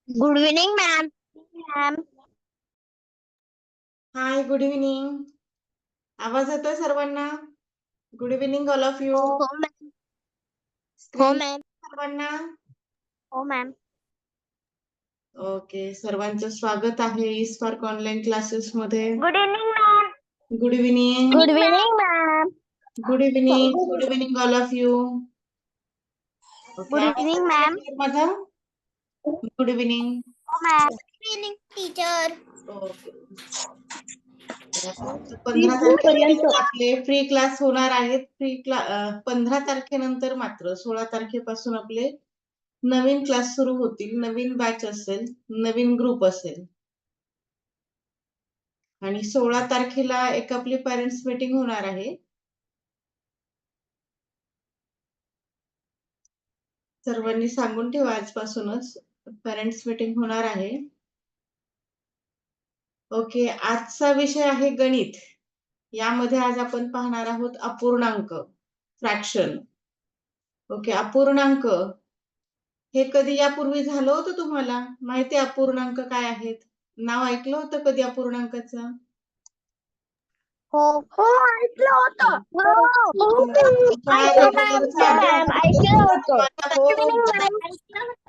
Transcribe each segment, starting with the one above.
Good evening, ma'am. Ma'am. Hi, good evening. आवाज येतोय सर्वांना? Good evening all of you. हो मॅम. हो स्क्रीन मॅम. सर्वांना. हो मॅम. ओके, सर्वांचं स्वागत आहे ईस्पार्क ऑनलाईन क्लासेस मध्ये. Good evening ma'am. Good evening. Good evening ma'am. Good evening. Good evening all of you. Okay, good आवाज इव्हनिंग येतोय मॅम. clear माझा? Good evening. हो ma'am. Good evening teacher. Okay. 15 तारखेपर्यंत आपले फ्री क्लास होणार आहेत. 15 तारखेनंतर मात्र 16 तारखेपासून आपले नवीन क्लास सुरू होतील. नवीन बॅच असेल, नवीन ग्रुप असेल. आणि 16 तारखेला एक आपली पॅरेंट्स मीटिंग होणार आहे. सर्वांनी सांगून ठेवा, आजपासूनच पॅरेंट्स मीटिंग होणार आहे. ओके, आजचा विषय आहे गणित. यामध्ये आज आपण पाहणार आहोत अपूर्णांक, फ्रॅक्शन. ओके, अपूर्णांक हे कधी यापूर्वी झालं होतं तुम्हाला? माहिती अपूर्णांक काय आहेत? नाव ऐकलं होतं कधी अपूर्णांकाचं? हो. हो ऐकलं होतं.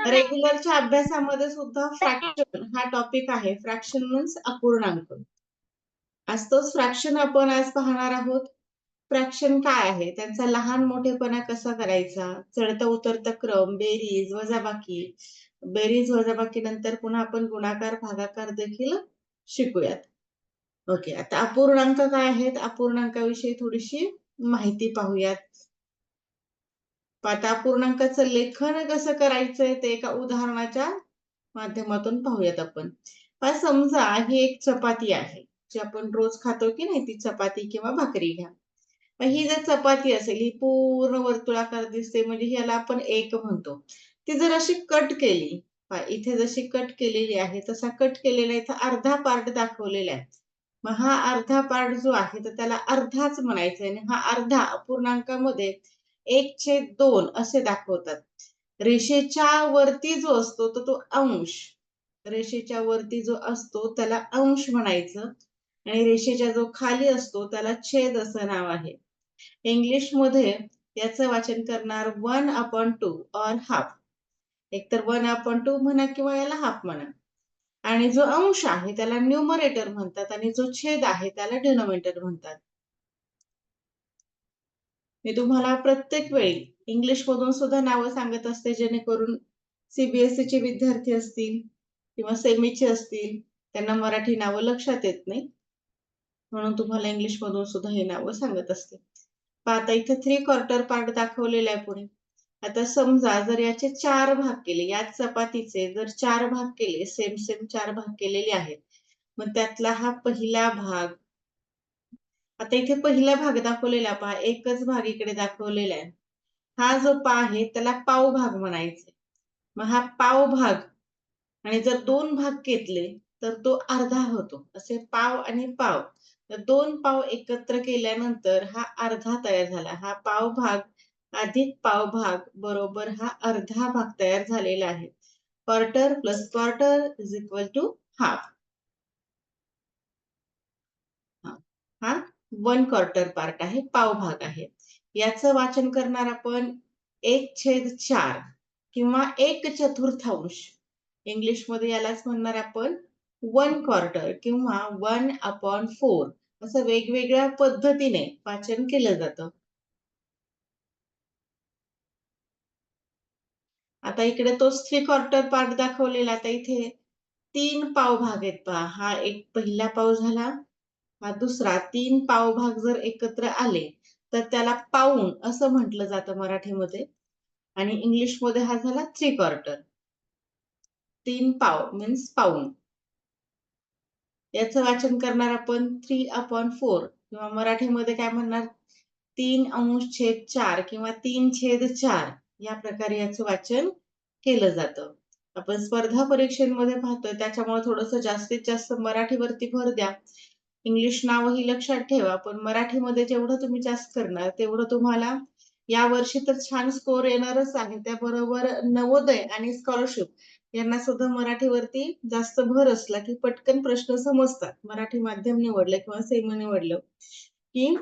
रेग्युलरच्या अभ्यासामध्ये सुद्धा फ्रॅक्शन हा टॉपिक आहे. फ्रॅक्शन मीन्स अपूर्णांक. आज तोच फ्रॅक्शन आपण आज पाहणार आहोत. फ्रॅक्शन काय आहे, त्यांचा लहान मोठेपणा कसा करायचा, चढता उतरता क्रम, बेरीज वजाबाकी, बेरीज वजाबाकी नंतर पुन्हा आपण गुणाकार भागाकार देखील शिकूयात. ओके, आता अपूर्णांक काय आहेत, अपूर्णांकाविषयी थोडीशी माहिती पाहूयात. आता अपूर्णांकाचं लेखन कसं करायचंय ते एका उदाहरणाच्या माध्यमातून पाहूयात आपण. समजा ही एक चपाती आहे, जी आपण रोज खातो की नाही, ती चपाती किंवा भाकरी घ्या. ही जर चपाती असेल, ही पूर्ण वर्तुळाकार दिसते, म्हणजे ह्याला आपण एक म्हणतो. ती जर अशी कट केली, इथे जशी कट केलेली आहे तसा कट केलेला इथं अर्धा पार्ट दाखवलेला आहे. मग हा अर्धा पार्ट जो आहे तर त्याला अर्धाच म्हणायचं आणि हा अर्धा अपूर्णांकामध्ये 1/2 असे दाखवतात. रेषेच्या वरती जो असतो तो अंश, रेषेच्या वरती जो असतो त्याला अंश म्हणायचं आणि रेषेच्या जो खाली असतो त्याला छेद असं नाव आहे. इंग्लिशमध्ये याचं वाचन करणार 1/2 और हाफ. एकतर 1/2 म्हणा किंवा याला हाफ म्हणा. आणि जो अंश आहे त्याला न्यूमरेटर म्हणतात आणि जो छेद आहे त्याला डिनोमिनेटर म्हणतात. मी तुम्हाला प्रत्येक वेळी इंग्लिश मधून सुद्धा नावं सांगत असते, जेणेकरून सीबीएसईचे विद्यार्थी असतील किंवा सेमीचे असतील त्यांना मराठी नावं लक्षात येत नाही, म्हणून तुम्हाला इंग्लिश मधून सुद्धा ही नावं सांगत असते. आता इथे 3/4 पार्ट दाखवलेला आहे पुढे. आता समजा जर याचे 4 भाग केले, याच चपातीचे जर 4 भाग केले, सेम 4 भाग केलेले आहेत, मग त्यातला हा पहिला भाग. आता इथे पहिला भाग दाखवलेला पहा, एकच भाग इकडे दाखवलेला आहे. हा जो पा आहे त्याला पाव भाग म्हणायचे. मग हा पाव भाग आणि जर 2 भाग घेतले तर तो अर्धा होतो. असे पाव आणि पाव, तर 2 पाव एकत्र केल्यानंतर हा अर्धा तयार झाला. हा पाव भाग अधिक पाव भाग बरोबर हा अर्धा भाग तयार झालेला आहे. Quarter plus quarter is equal to half. हा 1/4 पार्ट आहे, पाव भाग आहे. याचं वाचन करणार आपण 1/4 किंवा 1/4. इंग्लिशमध्ये यालाच म्हणणार आपण 1/4 किंवा 1/4. असं वेगवेगळ्या पद्धतीने वाचन केलं जातं. आता इकडे तोच 3/4 पार्ट दाखवलेला. आता इथे 3 पाव भाग आहेत पहा. हा एक पहिला पाव झाला, हा दुसरा. 3 पाव भाग जर एकत्र आले तर त्याला पाऊण असं म्हटलं जातं मराठीमध्ये आणि इंग्लिशमध्ये हा झाला 3/4. 3 पाव मीन्स पाऊण. याचं वाचन करणार आपण 3/4 किंवा मराठीमध्ये काय म्हणणार 3/4 किंवा 3/4 या प्रकारे याचं वाचन केलं जातं. आपण स्पर्धा परीक्षेमध्ये पाहतोय, त्याच्यामुळे थोडंसं जास्तीत जास्त मराठीवरती भर द्या. इंग्लिश नावही लक्षात ठेवा, पण मराठीमध्ये जेवढं तुम्ही जास्त करणार तेवढं तुम्हाला या वर्षी तर छान स्कोर येणारच आहे. त्याबरोबर नवोदय आणि स्कॉलरशिप यांना सुद्धा मराठीवरती जास्त भर असला की पटकन प्रश्न समजतात. मराठी माध्यम निवडलं किंवा सेमी निवडलं की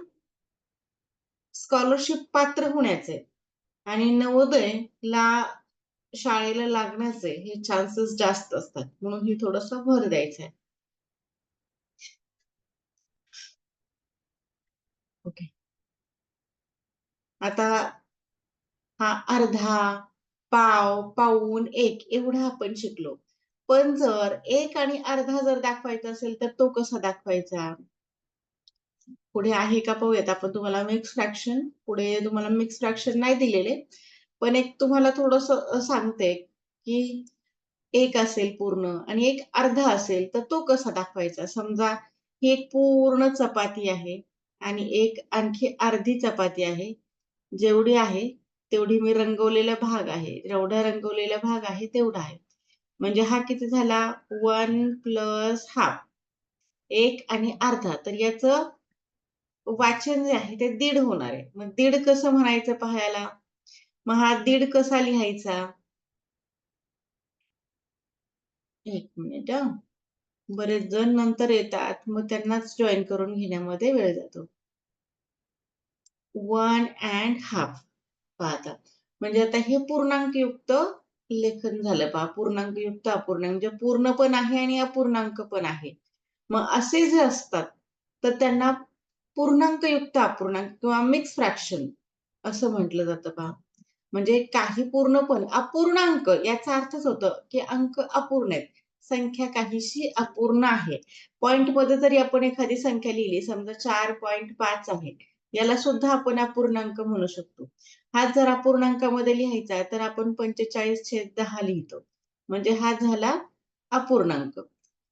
स्कॉलरशिप पात्र होण्याचे आणि नवोदयला शाळेला लागण्याचे हे चान्सेस जास्त असतात, म्हणून हे थोडंसं भर द्यायचं आहे. ओके. आता हा अर्धा, पाव, पाऊण, एक एवढा आपण शिकलो. पण जर एक आणि अर्धा जर दाखवायचा असेल तर तो कसा दाखवायचा? पुढे आहे का पाहूयात आपण. तुम्हाला मिक्स फ्रॅक्शन, पुढे तुम्हाला मिक्स फ्रॅक्शन नाही दिलेले, पण एक तुम्हाला थोडंसं सांगते की एक असेल पूर्ण आणि एक अर्धा असेल तर तो कसा दाखवायचा. समजा ही एक पूर्ण चपाती आहे आणि एक आणखी अर्धी चपाती आहे. जेवढी आहे तेवढी मी रंगवलेला भाग आहे. जेवढा रंगवलेला भाग आहे तेवढा आहे. म्हणजे हा किती झाला? 1 प्लस हाफ. एक आणि अर्धा. तर याचं वाचन जे आहे ते दीड होणार आहे. मग दीड कसं म्हणायचं पाहायला? मग हा दीड कसा लिहायचा? एक मिनिट हं. बरेच जण नंतर येतात, मग त्यांनाच जॉइन करून घेण्यामध्ये वेळ जातो. 1 and हाफ पहा आता. म्हणजे आता हे पूर्णांकयुक्त लेखन झालं पहा. पूर्णांकयुक्त अपूर्णांक म्हणजे पूर्ण पण आहे आणि अपूर्णांक पण आहे. मग असे जे असतात तर त्यांना पूर्णांकयुक्त अपूर्णांक किंवा मिक्स फ्रॅक्शन असं म्हटलं जातं पहा. म्हणजे काही पूर्ण पण अपूर्णांक याचा अर्थच होतं की अंक अपूर्ण आहेत. संख्या काहीशी अपूर्ण आहे. पॉइंटमध्ये जरी आपण एखादी संख्या लिहिली, समजा 4.5 आहे, याला सुद्धा आपण अपूर्णांक म्हणू शकतो. हा जर अपूर्णांकामध्ये लिहायचा तर आपण 45/10 लिहितो. म्हणजे हा झाला अपूर्णांक.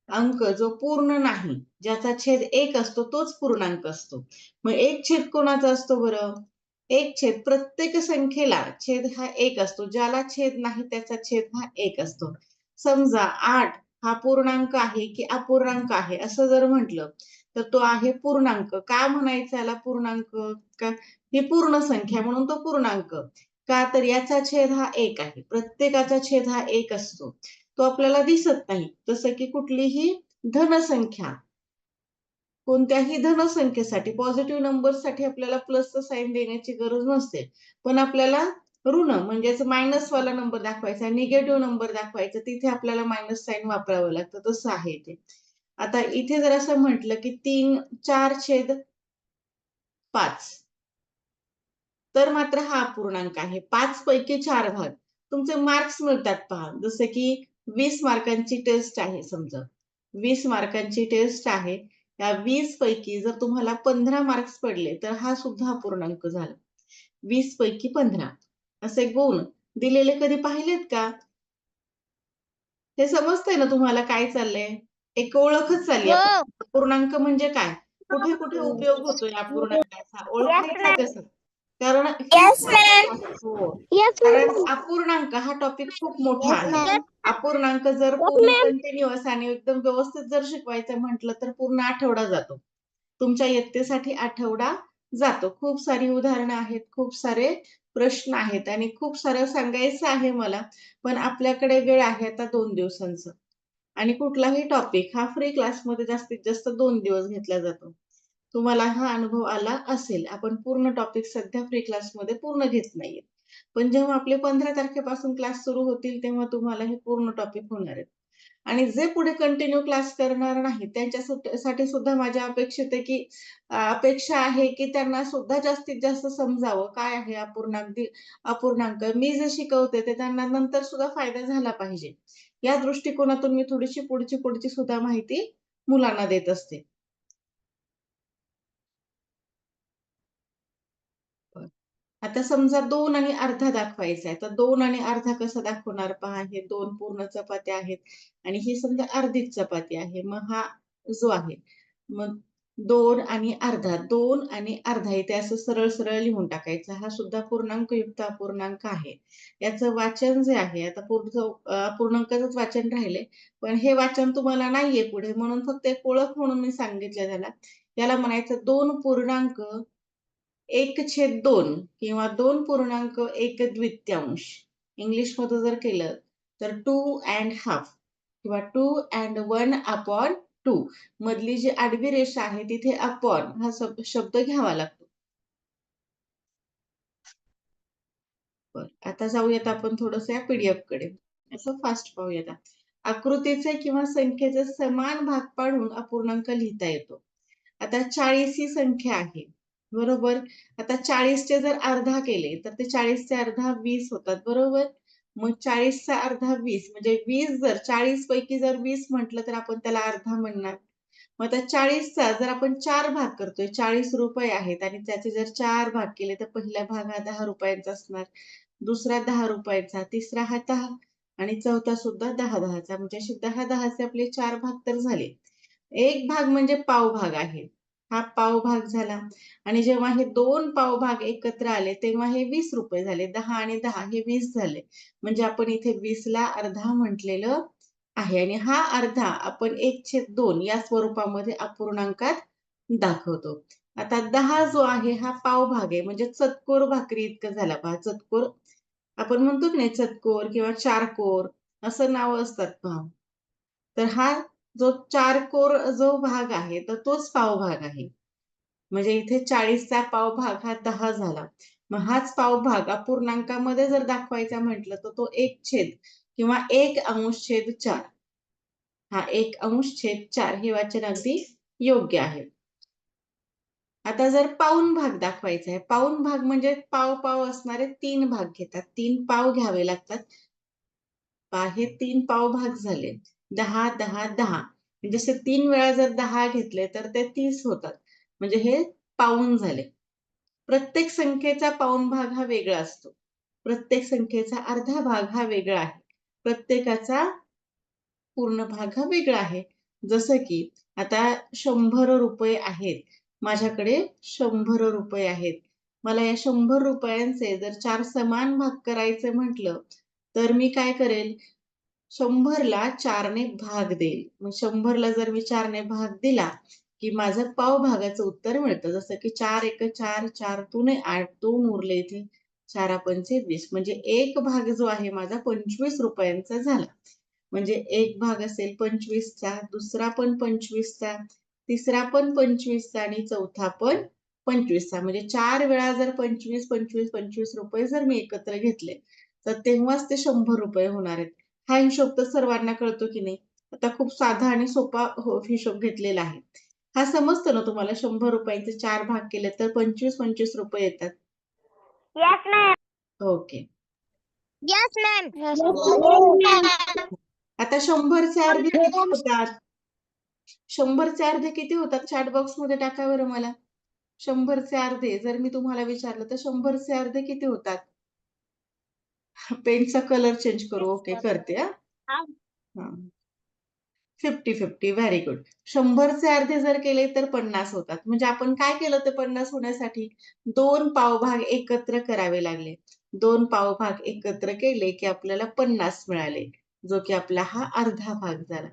अंक जो पूर्ण नाही, ज्याचा छेद 1 असतो तोच पूर्णांक असतो. मग एक छेद कोणाचा असतो बरं? एक छेद प्रत्येक संख्येला छेद हा 1 असतो. ज्याला छेद नाही त्याचा छेद हा 1 असतो. समजा 8 हा पूर्णांक आहे की अपूर्णांक आहे असं जर म्हटलं, तर तो आहे पूर्णांक. का म्हणायचं याला पूर्णांक? का ही पूर्ण संख्या म्हणून तो पूर्णांक. का तर याचा छेद हा 1 आहे. प्रत्येकाचा छेद हा 1 असतो. तो आपल्याला दिसत नाही. जसं की कुठलीही धनसंख्या, कोणत्याही धनसंख्येसाठी पॉझिटिव्ह नंबरसाठी आपल्याला प्लसचं साइन देण्याची गरज नसते. पण आपल्याला ऋण म्हणजेच मायनसवाला नंबर दाखवायचा, निगेटिव्ह नंबर दाखवायचा, तिथे आपल्याला मायनस साइन वापरावं लागतं. तसं आहे ते. आता इथे जर असं म्हटलं की 4/5 तर मात्र हा अपूर्णांक आहे. 5 पैकी 4 भाग. तुमचे मार्क्स मिळतात पहा. जसं की 20 मार्कांची टेस्ट आहे समजा. 20 मार्कांची टेस्ट आहे. या 20 पैकी जर तुम्हाला 15 मार्क्स पडले, तर हा सुद्धा अपूर्णांक झाला. 20 पैकी 15 असे गुण दिलेले कधी पाहिलेत का? हे समजतंय ना तुम्हाला काय चाललंय? एक ओळखच झाली. हो. अपूर्णांक म्हणजे काय? कुठे-कुठे उपयोग होतो या अपूर्णांकाचा? ओळखायचा कसं? कारण Yes, ma'am. हो. Yes, कारण ma'am. अपूर्णांक हा टॉपिक खूप मोठा Yes, आहे. ma'am. अपूर्णांक जर Yes, पूर्ण ma'am. कंटिन्युअस आणि एकदम व्यवस्थित जर शिकवायचं म्हटलं तर पूर्ण आठवडा जातो. तुमच्या इयत्तेसाठी आठवडा जातो. खूप सारी उदाहरणं आहेत, खूप सारे प्रश्न आहेत आणि खूप सारं सांगायचं आहे मला. पण आपल्याकडे वेळ आहे आता 2 दिवसांचं. आणि कुठलाही टॉपिक हा फ्री क्लासमध्ये जास्तीत जास्त 2 दिवस घेतला जातो. तुम्हाला हा अनुभव आला असेल. आपण पूर्ण टॉपिक सध्या फ्री क्लासमध्ये पूर्ण घेत नाहीये. पण जेव्हा आपले 15 तारखेपासून क्लास सुरू होतील, तेव्हा तुम्हाला हे पूर्ण टॉपिक होणार आहेत. आणि जे पुढे कंटिन्यू क्लास करणार नाहीत, त्यांच्यासाठी सुद्धा माझ्या अपेक्षित आहे की अपेक्षा आहे की त्यांना सुद्धा जास्तीत जास्त समजावं काय आहे अपूर्णांक. मी जे शिकवते ते त्यांना नंतर सुद्धा फायदा झाला पाहिजे. या दृष्टिकोनातून मी थोडीशी पुढची सुद्धा माहिती मुलांना देत असते. आता समजा 2 आणि अर्धा दाखवायचा आहे. तर 2 आणि अर्धा कसा दाखवणार पहा. हे 2 पूर्ण चपात्या आहेत आणि ही समजा अर्धीच चपाती आहे. मग हा जो आहे, मग 2 आणि अर्धा, 2 आणि अर्धा इथे असं सरळ-सरळ लिहून टाकायचं. हा सुद्धा पूर्णांकयुक्त अपूर्णांक आहे. याचं वाचन जे आहे, आता पुढचं अपूर्णांकाचंच वाचन राहिलंय. पण हे वाचन तुम्हाला नाहीये पुढे म्हणून फक्त एक ओळख म्हणून मी सांगितलं त्याला. याला म्हणायचं 2.1/2 किंवा 2.1 इंग्लिशमध्ये जर केलं तर 2.5 किंवा 2/1/2 मधली जी आडवी रेषा आहे तिथे अपॉन हा शब्द घ्यावा लागतो. आता जाऊयात आपण थोडंसं या पीडीएफ कडे. असं फास्ट पाहूयात. आकृतीचे किंवा संख्येचे समान भाग पाडून अपूर्णांक लिहिता येतो. आता 40 ही संख्या आहे, बरोबर. आता 40चे जर अर्धा केले तर ते 40चे अर्धा 20 होतात, बरोबर. मग 40चा अर्धा 20 म्हणजे 20 जर 40 पैकी जर 20 म्हटलं तर आपण त्याला अर्धा म्हणणार. मग आता 40चा जर आपण 4 भाग करतोय, 40 रुपये आहेत आणि त्याचे जर 4 भाग केले तर पहिला भाग हा 10 रुपयांचा असणार, दुसरा 10 रुपयाचा, तिसरा हा 10 आणि चौथा सुद्धा 10-10चा. म्हणजे असे 10-10चे आपले 4 भाग तर झाले. एक भाग म्हणजे पाव भाग आहे, हा पाव भाग झाला. आणि जेव्हा हे 2 पाव भाग एकत्र आले तेव्हा हे 20 रुपये झाले. 10 आणि 10 हे 20 झाले. म्हणजे आपण इथे 20ला अर्धा म्हटलेलं आहे आणि हा अर्धा आपण 1/2 या स्वरूपामध्ये अपूर्णांकात दाखवतो. आता 10 जो आहे हा पाव भाग आहे, म्हणजे चतकोर भाकरी इतकं झाला पहा. चतकोर आपण म्हणतो की नाही, चतकोर किंवा चारकोर असं नाव असतात पहा. तर हा जो चारकोर जो भाग आहे तर तोच पाव भाग आहे. म्हणजे इथे 40चा पाव भाग हा 10 झाला. मग हाच पाव भाग अपूर्णांकामध्ये जर दाखवायचा म्हटलं तर तो 1/ किंवा 1/4. हा 1/4 हे वाचन अगदी योग्य आहे. आता जर पाऊण भाग दाखवायचा आहे, पाऊण भाग म्हणजे पाव पाव असणारे 3 भाग घेतात. 3 पाव घ्यावे लागतात. हे 3 पाव भाग झाले. 10, 10, 10. म्हणजे असे 3 वेळा जर 10 घेतले तर ते 30 होतात. म्हणजे हे पाऊण झाले. प्रत्येक संख्येचा पाऊण भाग हा वेगळा असतो. प्रत्येक संख्येचा अर्धा भाग हा वेगळा आहे. प्रत्येकाचा पूर्ण भाग हा वेगळा आहे. जसं की आता 100 रुपये आहेत. माझ्याकडे 100 रुपये आहेत. मला या 100 रुपयांचे जर 4 समान भाग करायचे म्हटलं, तर मी काय करेल? 100ला 4ने भाग देईल. मग 100ला जर मी 4ने भाग दिला, की माझं पावभागाचं उत्तर मिळतं. जसं की 4 एक 4, 4 दुने 8, 2 उरले इथे, 4 पंचे 20. म्हणजे एक भाग जो आहे माझा 25 रुपयांचा झाला. म्हणजे एक भाग असेल 25चा, दुसरा पण 25चा, तिसरा पण 25चा आणि चौथा पण 25चा. म्हणजे 4 वेळा जर 25, 25, 25 रुपये जर मी एकत्र घेतले, तर तेव्हाच ते 100 रुपये होणार आहेत. हा हिशोब तर सर्वांना कळतो की नाही? आता खूप साधा आणि सोपा हिशोब घेतलेला आहे. हा समजतो ना तुम्हाला? 100 रुपयांचे 4 भाग केले तर 25-25 रुपये येतात. Yes, ma'am. Okay. Yes, ma'am. Yes, आता 100चे अर्धे किती होतात? 100चे अर्धे किती होतात? चॅट बॉक्समध्ये टाका बरं मला. 100चे अर्धे जर मी तुम्हाला विचारलं तर 100चे अर्धे किती होतात? पेनचा कलर चेंज करू. ओके, करते हा. हां. 50-50 व्हेरी गुड. 100चे अर्धे जर केले तर 50 होतात. म्हणजे आपण काय केलं ते 50 होण्यासाठी 2 पावभाग एकत्र करावे लागले. 2 पावभाग एकत्र केले की आपल्याला 50 मिळाले, जो की आपला हा अर्धा भाग झाला.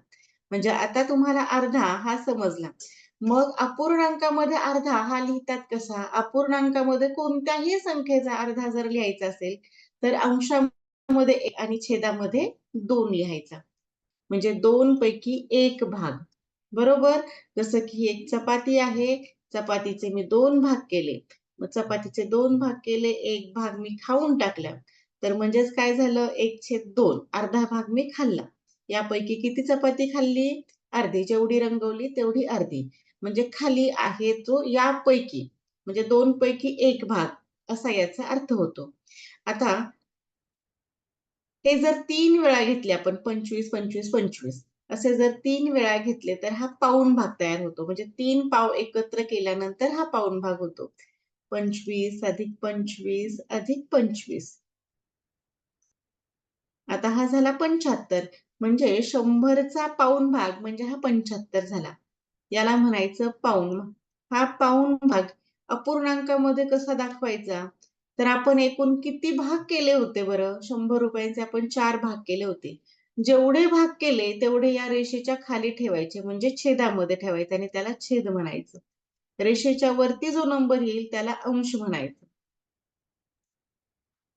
म्हणजे आता तुम्हाला अर्धा हा समजला. मग अपूर्णांकामध्ये अर्धा हा लिहितात कसा? अपूर्णांकामध्ये कोणत्याही संख्येचा अर्धा जर लिहायचा असेल, तर अंशामध्ये 1 आणि छेदामध्ये 2 लिहायचा. म्हणजे 2 पैकी 1 भाग, बरोबर. जसं की एक चपाती आहे, चपातीचे मी 2 भाग केले. मग चपातीचे 2 भाग केले, 1 भाग मी खाऊन टाकला. तर म्हणजेच काय झालं? 1/2 अर्धा भाग मी खाल्ला. यापैकी किती चपाती खाल्ली? अर्धी. जेवढी रंगवली तेवढी अर्धी. म्हणजे खाली आहे जो यापैकी, म्हणजे 2 पैकी 1 भाग असा याचा अर्थ होतो. आता हे जर 3 वेळा घेतले आपण 25, 25, 25 असे जर 3 वेळा घेतले तर हा पाऊण भाग तयार होतो. म्हणजे 3 पाव एकत्र केल्यानंतर हा पाऊण भाग होतो. 25 अधिक 25 अधिक 25. आता हा झाला 75. म्हणजे 100चा पाऊण भाग म्हणजे हा 75 झाला. याला म्हणायचं पाऊण. हा पाऊण भाग अपूर्णांकामध्ये कसा दाखवायचा? तर आपण एकूण किती भाग केले होते बरं? 100 रुपयांचे आपण 4 भाग केले होते. जेवढे भाग केले तेवढे या रेषेच्या खाली ठेवायचे, म्हणजे छेदामध्ये ठेवायचे आणि त्याला छेद म्हणायचं. रेषेच्या वरती जो नंबर येईल त्याला अंश म्हणायचं.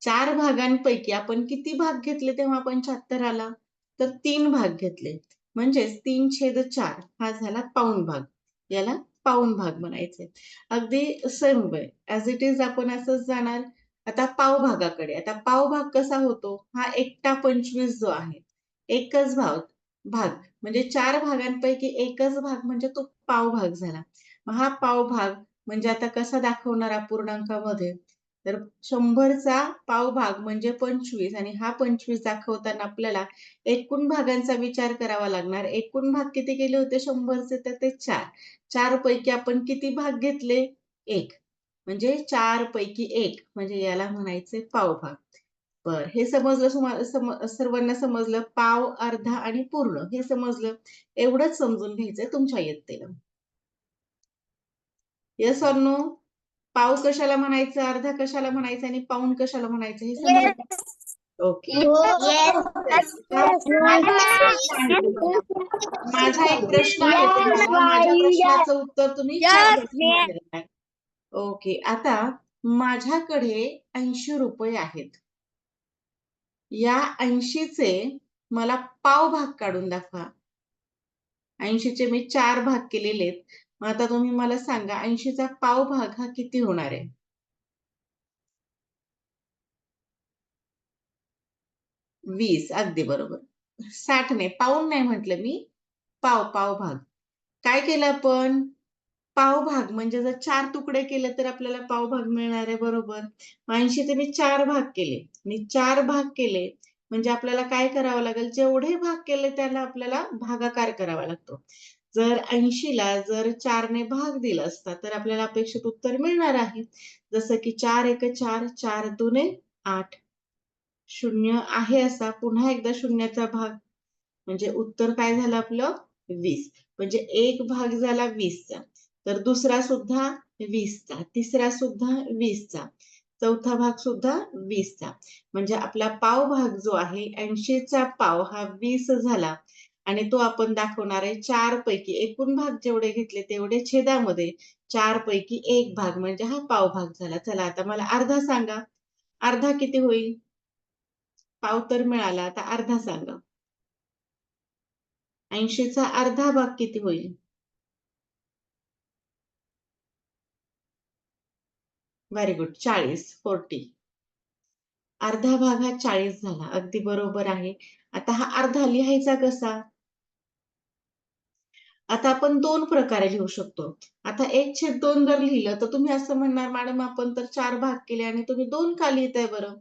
4 भागांपैकी आपण किती भाग घेतले तेव्हा 75 आला? तर 3 भाग घेतले. म्हणजेच 3/4 हा झाला पाऊण भाग. याला पाऊण भाग म्हणायचे. अगदी same way as it is आपण असंच जाणार. आता पाव भागाकडे. आता पाव भाग कसा होतो? हा 1/25 जो आहे. एकच भाग म्हणजे 4 भागांपैकी एकच भाग म्हणजे तो पाव भाग झाला. मग हा पाव भाग म्हणजे आता कसा दाखवणार अपूर्णांकामध्ये? तर 100चा पाव भाग म्हणजे 25 आणि हा 25 दाखवताना आपल्याला एकूण भागांचा विचार करावा लागणार. एकूण भाग किती केले होते 100चे? तर ते 4. 4 पैकी आपण किती भाग घेतले? 1. म्हणजे 4 पैकी 1 म्हणजे याला म्हणायचे पाव भाग. बरं, हे समजलं सर्वांना समजलं. पाव, अर्धा आणि पूर्ण हे समजलं. एवढंच समजून घ्यायचंय तुमच्या इयत्तेला. Yes or no? पाव कशाला म्हणायचं, अर्धा कशाला म्हणायचं आणि पाऊण कशाला म्हणायचं हे समजलं? ओके. माझा एक प्रश्न आहे तुम्हाला. माझ्या प्रश्नाचं उत्तर तुम्ही Yes, chat बॉक्समध्ये द्या. ओके. आता माझ्याकडे 80 रुपये आहेत. या 80चे मला पाव भाग काढून दाखवा. 80चे मी 4 भाग केलेले आहेत. मग आता तुम्ही मला सांगा 80चा पाव भाग हा किती होणार आहे? 20. अगदी बरोबर. 60 नाही, पाऊण नाही म्हटलं मी. पाव भाग. काय केलं आपण? पाव भाग म्हणजे जर 4 तुकडे केले तर आपल्याला पाव भाग मिळणार आहे, बरोबर. 80चे मी 4 भाग केले. मी 4 भाग केले म्हणजे आपल्याला काय करावं लागेल? जेवढे भाग केले त्याला आपल्याला भागाकार करावा लागतो. जर 80ला जर 4ने भाग दिला असता तर आपल्याला अपेक्षित उत्तर मिळणार आहे. जसं की 4 एक 4, 4 दुने 8. 0 आहे असा पुन्हा एकदा शून्याचा भाग म्हणजे उत्तर काय झालं आपलं? 20. म्हणजे एक भाग झाला 20चा. तर दुसरा सुद्धा 20चा, तिसरा सुद्धा 20चा, चौथा भाग सुद्धा 20चा. म्हणजे आपला पाव भाग जो आहे 80चा पाव हा 20 झाला आणि तो आपण दाखवणार आहे 4 पैकी एकूण भाग जेवढे घेतले तेवढे छेदामध्ये 4 पैकी 1 भाग म्हणजे हा पाव भाग झाला. चला आता मला अर्धा सांगा. अर्धा किती होईल? पाव तर मिळाला. आता अर्धा सांगा. 80चा अर्धा भाग किती होईल? Very good. 40. अर्धा भाग हा 40 झाला. अगदी बरोबर आहे. आता हा अर्धा लिहायचा कसा? आता आपण 2 प्रकारे लिहू शकतो. आता 1/2 जर लिहिलं तर तुम्ही असं म्हणणार, "मॅडम आपण तर 4 भाग केले आणि तुम्ही 2 का लिहिताय बरं?"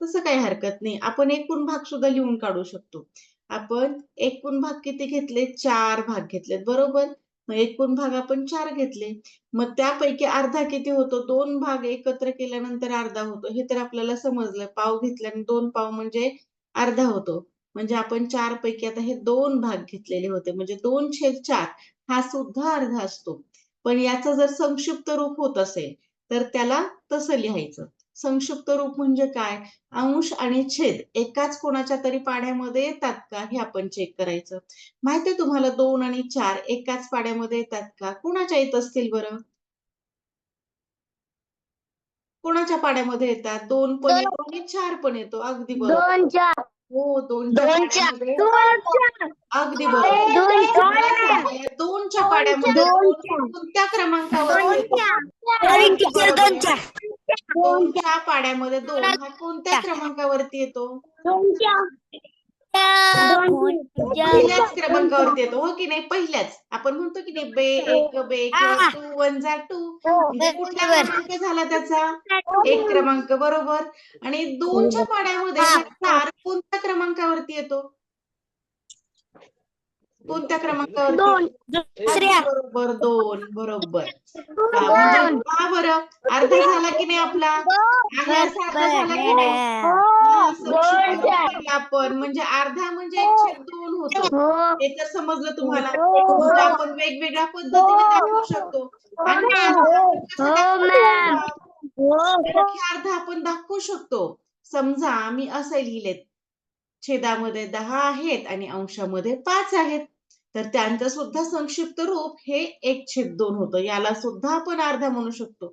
तसं काही हरकत नाही. आपण एकूण भाग सुद्धा लिहून काढू शकतो. आपण एकूण भाग किती घेतले? 4 भाग घेतलेत, बरोबर? मग एकूण भाग आपण 4 घेतले. मग त्यापैकी अर्धा किती होतो? 2 भाग एकत्र केल्यानंतर अर्धा होतो. हे तर आपल्याला समजलं. पाव घेतल्याने 2 पाव म्हणजे अर्धा होतो. म्हणजे आपण 4 पैकी आता हे 2 भाग घेतलेले होते. म्हणजे 2/4 हा सुद्धा अर्धा असतो. पण याचं जर संक्षिप्त रूप होत असेल, तर त्याला तसं लिहायचं. संक्षिप्त रूप म्हणजे काय? अंश आणि छेद एकाच कोणाच्या तरी पाढ्यामध्ये येतात का? हे आपण चेक करायचं. माहिती तुम्हाला 2 आणि 4 एकाच पाढ्यामध्ये येतात का? कोणाच्या येत असतील बरं? कोणाच्या पाढ्यामध्ये येतात? 2 पण येतो आणि 4 पण येतो. अगदी बरोबर. 2/4. हो, 2च्या पाढ्यामध्ये अगदी बरोबर. मला सांगा या 2च्या पाढ्यामध्ये 2 कोणत्या क्रमांकावरती येतो? अगदी बरोबर. 2च्या पाढ्यामध्ये 2 हा कोणत्या क्रमांकावरती येतो? पहिल्याच क्रमांकावरती येतो, हो की नाही? पहिल्याच. आपण म्हणतो की नाही बे, एक बे किंवा 2 1 जा 2 म्हणजे कुठला क्रमांक झाला त्याचा? 1 क्रमांक बरोबर. आणि 2च्या पाढ्यामध्ये हा 4 कोणत्या क्रमांकावरती येतो? कोणत्या क्रमांकावरती? अगदी बरोबर 2 बरोबर. म्हणजे पहा बरं अर्धा झाला की नाही आपला? आहे असा अर्धा झाला की नाही? हां, संक्षिप्त रूप केलं आपण म्हणजे अर्धा म्हणजे 1/2 होतो. हे तर समजलं तुम्हाला. म्हणजे आपण वेगवेगळ्या पद्धतीने दाखवू शकतो. आणखी अर्धा आपण कसा दाखवू शकतो? आणखी अर्धा आपण दाखवू शकतो. समजा मी असे लिहिलेत. छेदामध्ये 10 आहेत आणि अंशामध्ये 5 आहेत. तर त्यांचं सुद्धा संक्षिप्त रूप हे 1/2 होतं. याला सुद्धा आपण अर्धा म्हणू शकतो.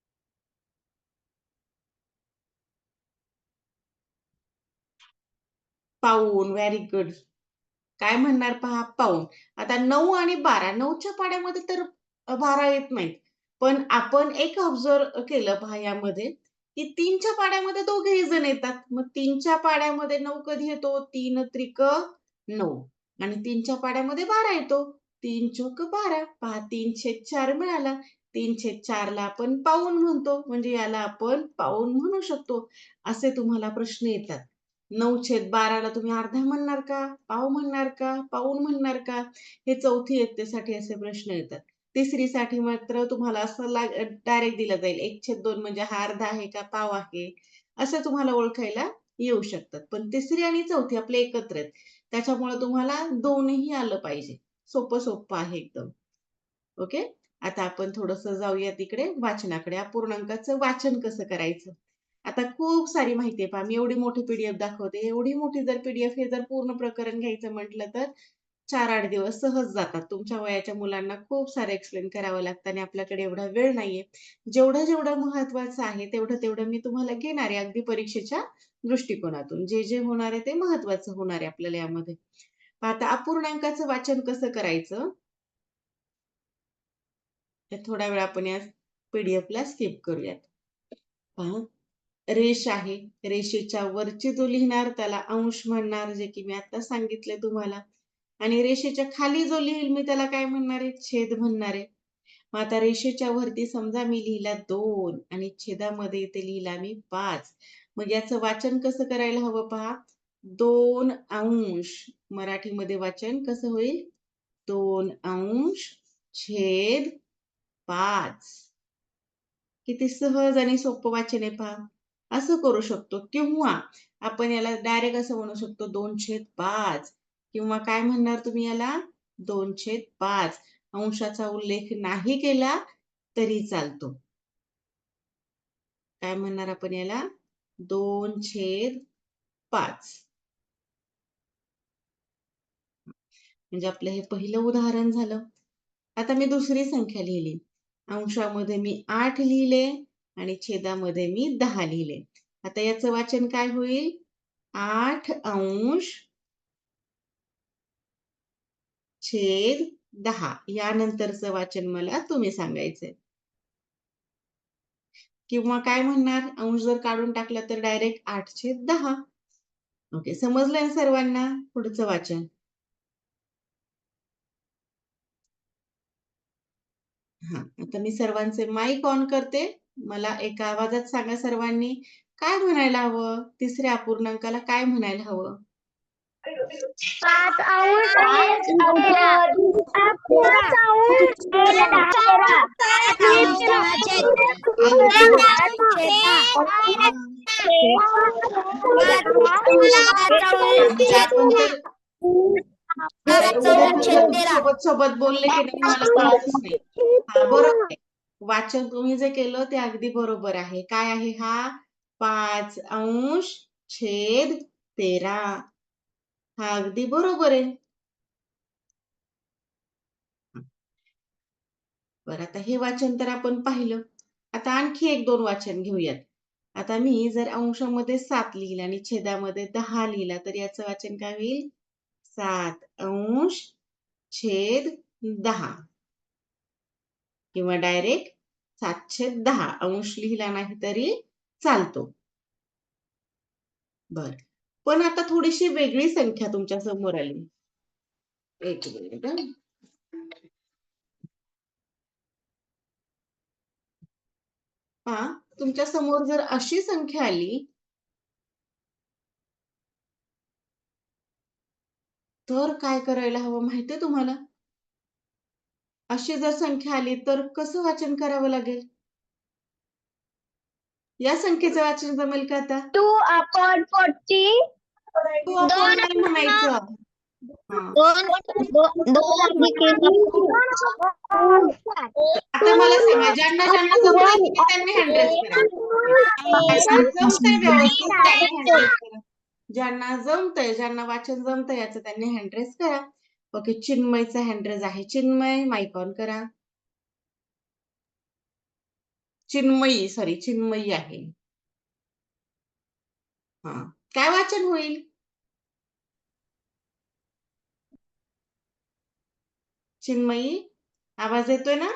पाऊण. Very good. काय म्हणणार पहा, पाऊण. आता 9 आणि 12. 9च्या पाड्यामध्ये तर 12 येत नाहीत. पण आपण एक ऑब्झर्व्ह केलं पहा यामध्ये, की 3च्या पाड्यामध्ये दोघेही जण येतात. मग 3च्या पाड्यामध्ये 9 कधी येतो? 3 त्रिक 9 आणि 3च्या पाड्यामध्ये 12 येतो. 3 चोक 12. पहा 3/4 मिळाला. 3/4 ला आपण पाऊण म्हणतो. म्हणजे याला आपण पाऊण म्हणू शकतो. असे तुम्हाला प्रश्न येतात. 9/12 ला तुम्ही अर्धा म्हणणार का? पाव म्हणणार का? पाऊण म्हणणार का? हे चौथी इयत्तेसाठी असे प्रश्न येतात. तिसरीसाठी मात्र तुम्हाला असं डायरेक्ट दिलं जाईल. 1/2 म्हणजे हा अर्धा आहे का पाव आहे? असं तुम्हाला ओळखायला येऊ शकतात. पण तिसरी आणि चौथी आपले एकत्र आहेत. त्याच्यामुळे तुम्हाला दोन्हीही आलं पाहिजे. सोपं आहे एकदम. ओके. आता आपण थोडंसं जाऊया तिकडे वाचनाकडे. अपूर्णांकाचं वाचन कसं करायचं? आता खूप सारी माहिती आहे पहा. मी एवढी मोठी पीडीएफ दाखवते. एवढी मोठी जर पीडीएफ हे जर पूर्ण प्रकरण घ्यायचं म्हटलं तर 4-8 दिवस सहज जातात. तुमच्या वयाच्या मुलांना खूप सारं एक्सप्लेन करावं लागतं आणि आपल्याकडे एवढा वेळ नाहीये. जेवढं महत्वाचं आहे तेवढं मी तुम्हाला घेणार आहे अगदी परीक्षेच्या दृष्टिकोनातून. जे होणार आहे ते महत्वाचं होणार आहे आपल्याला यामध्ये. आता अपूर्णांकाचं वाचन कसं करायचं? तर थोडा वेळ आपण या पीडीएफला स्किप करूयात. पहा, रेष आहे. रेषेच्या वरची जो लिहिणार त्याला अंश म्हणणार, जे की मी आता सांगितले तुम्हाला. आणि रेषेच्या खाली जो लिहिल मी त्याला काय म्हणणार आहे? छेद म्हणणार आहे. मग आता रेषेच्या वरती समजा मी लिहिला 2 आणि छेदामध्ये इथे लिहिला मी 5. मग याचं वाचन कसं करायला हवं पहा? 2 अंश. मराठीमध्ये वाचन कसं होईल? 2 अंश छेद 5. किती सहज आणि सोपं वाचन आहे पहा. असं करू शकतो किंवा आपण याला डायरेक्ट असं म्हणू शकतो 2/5 किंवा काय म्हणणार तुम्ही याला? 2/5. अंशाचा उल्लेख नाही केला तरी चालतो. काय म्हणणार आपण याला? 2/5. म्हणजे आपलं हे पहिलं उदाहरण झालं. आता मी दुसरी संख्या लिहिली. अंशामध्ये मी 8 लिहिले आणि छेदामध्ये मी 10 लिहिले. आता याचं वाचन काय होईल? 8 अंश छेद 10. यानंतरचं वाचन मला तुम्ही सांगायचंय. किंवा काय म्हणणार? अंश जर काढून टाकला तर डायरेक्ट 8/10. ओके, समजलंय ना सर्वांना? पुढचं वाचन. हा, आता मी सर्वांचे माईक ऑन करते. मला एका आवाजात सांगा सर्वांनी. काय म्हणायला हवं? तिसऱ्या अपूर्णांकाला काय म्हणायला हवं? 5 अंश छेद 13. 5 अंश छेद 13. सोबत बोलले की नाही मला कळतच नाही. हा, बरोबर आहे. वाचन तुम्ही जे केलं ते अगदी बरोबर आहे. काय आहे हा? 5 अंश छेद 13. हा अगदी बरोबर आहे. बरं, आता हे वाचन तर आपण पाहिलं. आता आणखी 1-2 वाचन घेऊयात. आता मी जर अंशामध्ये 7 लिहिलं आणि छेदामध्ये 10 लिहिला तर याचं वाचन काय होईल? 7 अंश छेद 10 किंवा डायरेक्ट 7/10 अंश लिहिला नाही तरी चालतो. बर, पण आता थोडीशी वेगळी संख्या तुमच्या समोर आली. एक मिनिट हं. पहा, तुमच्या समोर जर अशी संख्या आली तर काय करायला हवं माहितीये तुम्हाला? अशी जर संख्या आली तर कसं वाचन करावं लागेल? या संख्येचं वाचन जमेल का आता? 2/40. तो आपण नाही म्हणायचं. आता मला सांगा, ज्यांना ज्यांना जमतंय की नाही त्यांनी हँड रेज करा. ज्यांना जमतंय व्यवस्थित त्यांनी हँड रेज करा. ज्यांना जमतंय, ज्यांना वाचन जमतंय याचं त्यांनी हँड रेज करा. ओके, चिन्मयचा हँड रेज आहे. चिन्मय, माईक ऑन करा. चिन्मयी आहे. हा, काय वाचन होईल? चिन्मयी आवाज येतोय ना?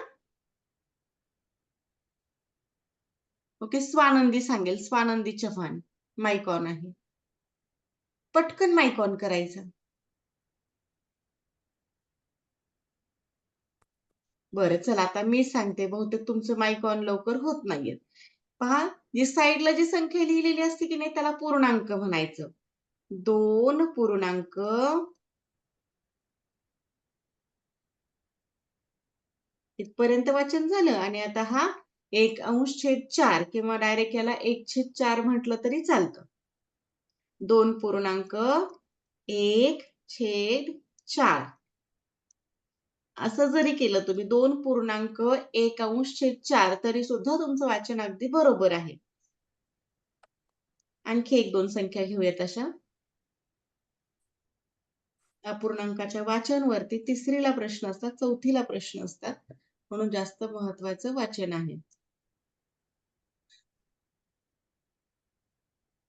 ओके, स्वानंदी सांगेल. स्वानंदी चव्हाण माईक ऑन आहे. पटकन माईक ऑन करायचं. बरं चला, आता मी सांगते. बहुतेक तुमचं माईक ऑन लवकर होत नाहीये. पहा, जी साईडला जी संख्या लिहिलेली असते की नाही त्याला पूर्णांक म्हणायचं. 2 पूर्णांक इथपर्यंत वाचन झालं. आणि आता हा 1/4 किंवा डायरेक्ट याला 1/4 म्हटलं तरी चालतं. 2.1/4 असं जरी केलं तुम्ही 2.1/4 तरी सुद्धा तुमचं वाचन अगदी बरोबर आहे. आणखी 1-2 संख्या घेऊयात अशा. अपूर्णांकाच्या वाचनवरती 3रीला प्रश्न असतात, 4थीला प्रश्न असतात, म्हणून जास्त महत्वाचं वाचन आहे.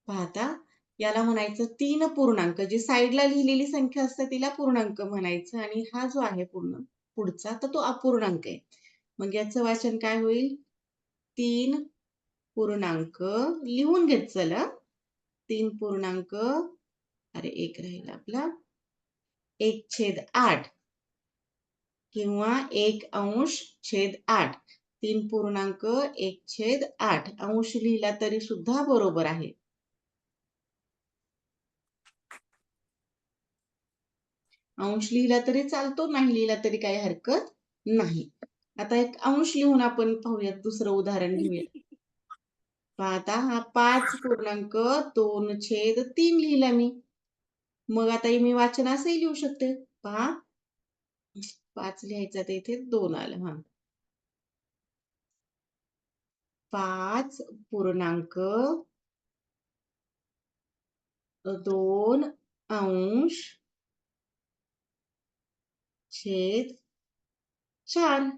पाहता, याला म्हणायचं 3 पूर्णांक. जी साईडला लिहिलेली संख्या असते तिला पूर्णांक म्हणायचं, आणि हा जो आहे पुढचा तर तो अपूर्णांक आहे. मग याचं वाचन काय होईल? 3 पूर्णांक लिहून घेत चला. 3 पूर्णांक, अरे 1 राहील आपला, 1/8 किंवा 1/8. 3.1/8 अंश लिहिला तरी सुद्धा बरोबर आहे. अंश लिहिला तरी चालतो, नाही लिहिला तरी काही हरकत नाही. आता एक अंश लिहून आपण पाहूयात. दुसरं उदाहरण घेऊया. आता हा 5.2/3 लिहिला मी. मग आता मी वाचन असंही लिहू शकते. पहा, 5 लिहायचा तर इथे 2 आलं. 5.2/4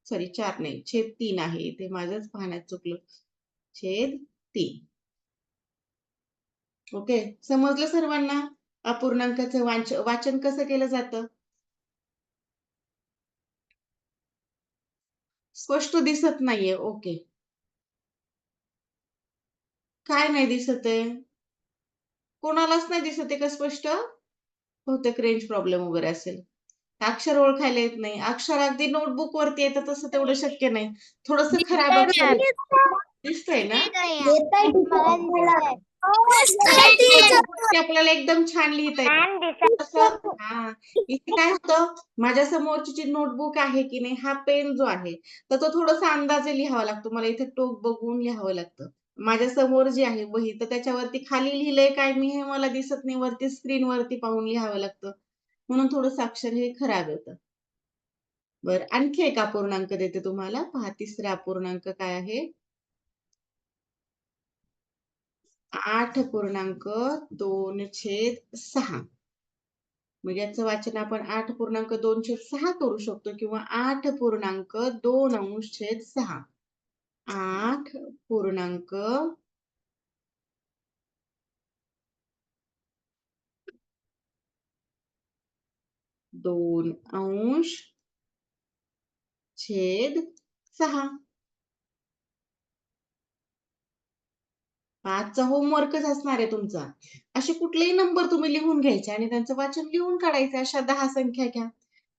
सॉरी 4 नाही, /3 आहे इथे. माझंच पाहण्यात चुकलं. /3. ओके, समजलं सर्वांना अपूर्णांकाचं वाचन कसं केलं जातं? स्पष्ट दिसत नाहीये. ओके, काय नाही दिसत आहे? कोणालाच नाही दिसत आहे का स्पष्ट? बहुतेक रेंज प्रॉब्लेम वगैरे असेल. अक्षर ओळखायला येत नाही. अक्षर अगदी नोटबुक वरती येतं तसं तेवढं शक्य नाही. थोडस खराब अक्षर दिसतंय ना? ते आपल्याला एकदम छान लिहिता येतं. हा, इथे काय होतं, माझ्या समोरची जी नोटबुक आहे की नाही, हा पेन जो आहे तर तो थोडासा अंदाजे लिहावा लागतो. मला इथे टोक बघून लिहावं लागतं. माझ्या समोर जी आहे वही, तर त्याच्यावरती खाली लिहिलंय काय मी हे मला दिसत नाही. वरती स्क्रीनवरती पाहून लिहावं लागतं, म्हणून थोडंसं अक्षर हे खराब येतं. बरं, आणखी एक अपूर्णांक देते तुम्हाला. पहा, 3रा अपूर्णांक काय आहे? 8.2/6. मग याचं वाचन आपण 8.2/6 करू शकतो, किंवा 8.2/6. 8.2/6. 5चा होमवर्कच असणार आहे तुमचा. असे कुठलेही नंबर तुम्ही लिहून घ्यायचे आणि त्यांचं वाचन लिहून काढायचं. अशा 10 संख्या घ्या.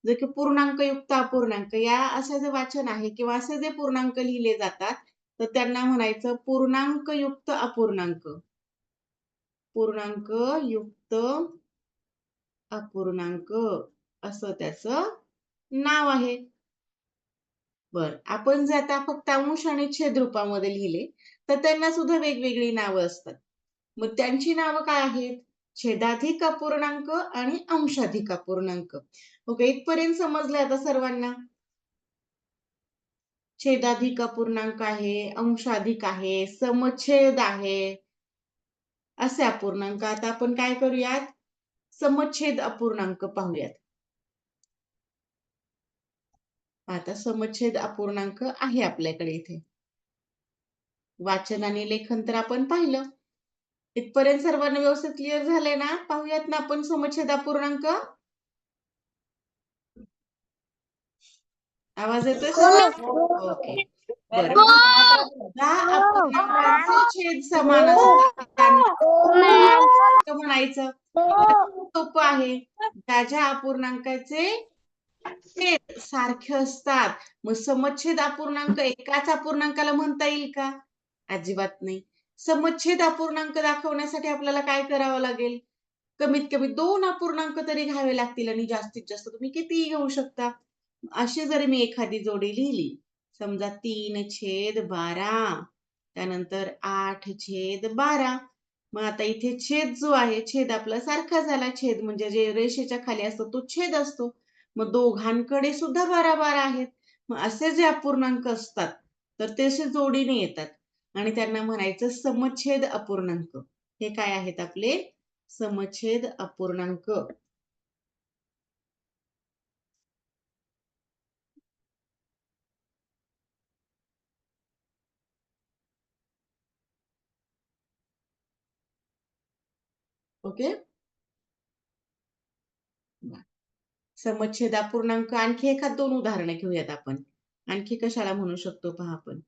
जर की पूर्णांकयुक्त अपूर्णांक या असे जे वाचन आहे किंवा असे जे पूर्णांक लिहिले जातात तर त्यांना म्हणायचं पूर्णांकयुक्त अपूर्णांक. पूर्णांकयुक्त अपूर्णांक असं त्याचं नाव आहे. बर, आपण जे आता फक्त अंश आणि छेद रूपामध्ये लिहिले तर त्यांना सुद्धा वेगवेगळी नावं असतात. मग त्यांची नावं काय आहेत? छेदाधिक अपूर्णांक आणि अंशाधिक अपूर्णांक. ओके, इथपर्यंत समजलंय आता सर्वांना? छेदाधिक अपूर्णांक आहे, अंशाधिक आहे, समछेद आहे, असे अपूर्णांक. आता आपण काय करूयात? समछेद अपूर्णांक पाहूयात. आता समछेद अपूर्णांक आहे आपल्याकडे इथे. वाचन आणि लेखन तर आपण पाहिलं. इथपर्यंत सर्वांना व्यवस्थित क्लिअर झालंय ना? पाहूयात ना आपण समछेद अपूर्णांक. आवाज येतोय सगळं? ओके. बरं. ज्या अपूर्णांकांचे छेद समान असतात त्यांना म्हणायचं. सोपं आहे. ज्या अपूर्णांकाचे छेद सारखे असतात, मग समच्छेद अपूर्णांक एकाच अपूर्णांकाला म्हणता येईल का? अजिबात नाही. समच्छेद अपूर्णांक दाखवण्यासाठी आपल्याला काय करावं लागेल? कमीत कमी 2 अपूर्णांक तरी घ्यावे लागतील आणि जास्तीत जास्त तुम्ही कितीही घेऊ शकता. अशी जर मी एखादी जोडी लिहिली, समजा 3/12 त्यानंतर 8/12. मग आता इथे छेद जो आहे, छेद आपला सारखा झाला. छेद म्हणजे जे रेषेच्या खाली असतो तो छेद असतो. मग दोघांकडे सुद्धा 12 आहेत. मग असे जे अपूर्णांक असतात तर ते असे जोडीने येतात आणि त्यांना म्हणायचं समच्छेद अपूर्णांक. हे काय आहेत आपले समच्छेद अपूर्णांक. ओके. समच्छेद अपूर्णांक आणखी एखाद 2 उदाहरणं घेऊयात आपण. आणखी कशाला म्हणू शकतो पहा आपण.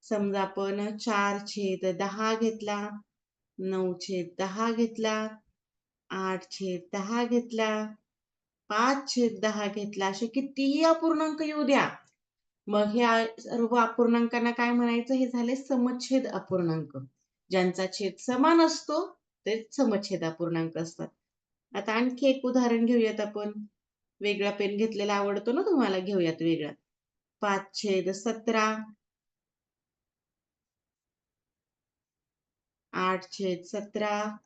समजा आपण 4/10 घेतला, 9/10 घेतला, 8/10 घेतला, 5/10 घेतला. असे कितीही अपूर्णांक येऊ द्या. मग ह्या सर्व अपूर्णांकांना काय म्हणायचं? हे झाले समच्छेद अपूर्णांक. ज्यांचा छेद समान असतो ते समच्छेद अपूर्णांक असतात. आता आणखी एक उदाहरण घेऊयात आपण. वेगळा पेन घेतलेला आवडतो ना तुम्हाला? घेऊयात वेगळा. 5/17, 8/17,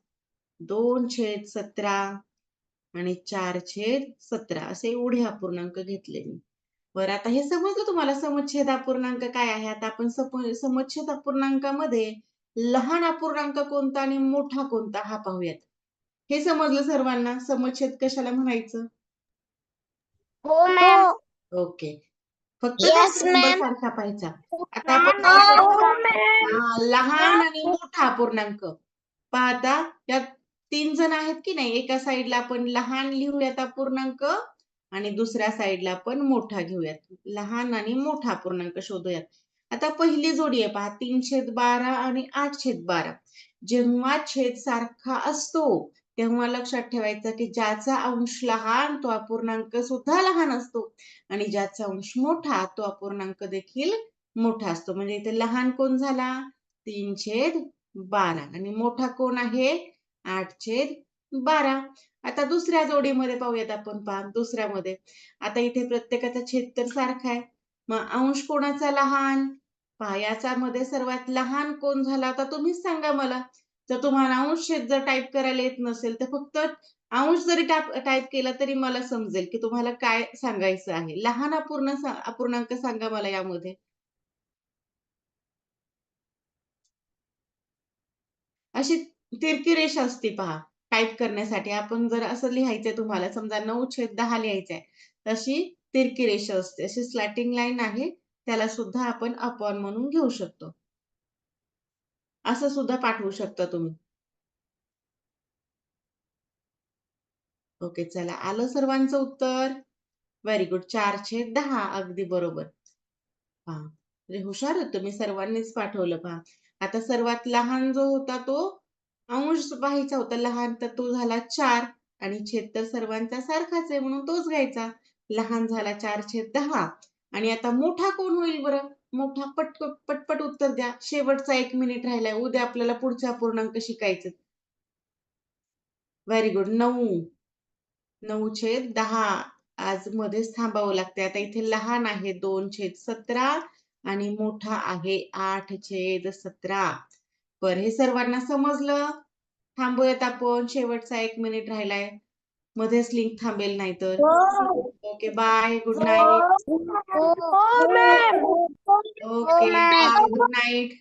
2/17 आणि 4/17 असे एवढे अपूर्णांक घेतले मी. बरं, आता हे समजलं तुम्हाला समच्छेद अपूर्णांक काय आहे? आता आपण समच्छेद अपूर्णांकामध्ये लहान अपूर्णांक कोणता आणि मोठा कोणता हा पाहूयात. हे समजलं सर्वांना? समच्छेद कशाला म्हणायचं? हो मॅम. ओके. फक्त Yes, नंबर ma'am. सारखा पाहायचा. आता आपण लहान आणि मोठा अपूर्णांक पाहता. या 3 जण आहेत की नाही? एका साईडला आपण लहान लिहूयात अपूर्णांक आणि दुसऱ्या साईडला आपण मोठा घेऊयात. लहान आणि मोठा अपूर्णांक शोधूयात. आता पहिली जोडी आहे पहा, 3/12 आणि 8/12. जेव्हा छेद सारखा असतो तेव्हा लक्षात ठेवायचं की ज्याचा अंश लहान तो अपूर्णांक सुद्धा लहान असतो आणि ज्याचा अंश मोठा तो अपूर्णांक देखील मोठा असतो. म्हणजे इथे लहान कोण झाला? 3/12 आणि मोठा कोण आहे? 8/12. आता दुसऱ्या जोडीमध्ये पाहूयात आपण. पहा दुसऱ्यामध्ये. आता इथे प्रत्येकाचा छेद तर सारखा आहे. मग अंश कोणाचा लहान? पहा याच्यामध्ये सर्वात लहान कोण झाला? आता तुम्हीच सांगा मला. जर तुम्हाला अंश छेद जर टाईप करायला येत नसेल तर फक्त अंश जरी टाईप केला तरी मला समजेल की तुम्हाला काय सांगायचं आहे. लहान अपूर्णांक सांगा मला यामध्ये. अशी तिरकी रेषा असते पहा टाईप करण्यासाठी. आपण जर असं लिहायचंय तुम्हाला, समजा 9/10 लिहायचंय, तशी तिरकी रेषा असते. अशी स्लॅटिंग लाईन आहे, त्याला सुद्धा आपण अपॉन म्हणून घेऊ शकतो. असं सुद्धा पाठवू शकता तुम्ही. ओके, चला आलं सर्वांचं उत्तर? Very good. 4/10 अगदी बरोबर. पहा, म्हणजे हुशार आहेत तुम्ही, सर्वांनीच पाठवलं पहा. आता सर्वात लहान जो होता तो अंश पाहायचा होता लहान, तर तो झाला 4 आणि छेद तर सर्वांचा सारखाच आहे म्हणून तोच घ्यायचा. लहान झाला 4/10 आणि आता मोठा कोण होईल बरं? मोठा पटपट उत्तर द्या. शेवटचा 1 मिनिट राहिलाय. उद्या आपल्याला पुढचा अपूर्णांक शिकायचं. Very good. 9/10 आज मध्येच थांबावं लागते. आता इथे लहान आहे 2/17 आणि मोठा आहे 8/17. बरं, हे सर्वांना समजलं? थांबूयात आपण. शेवटचा 1 मिनिट राहिलाय. मध्येच लिंक थांबेल नाही तर. Okay, bye. Good night. हो ma'am. Okay, bye. Good night.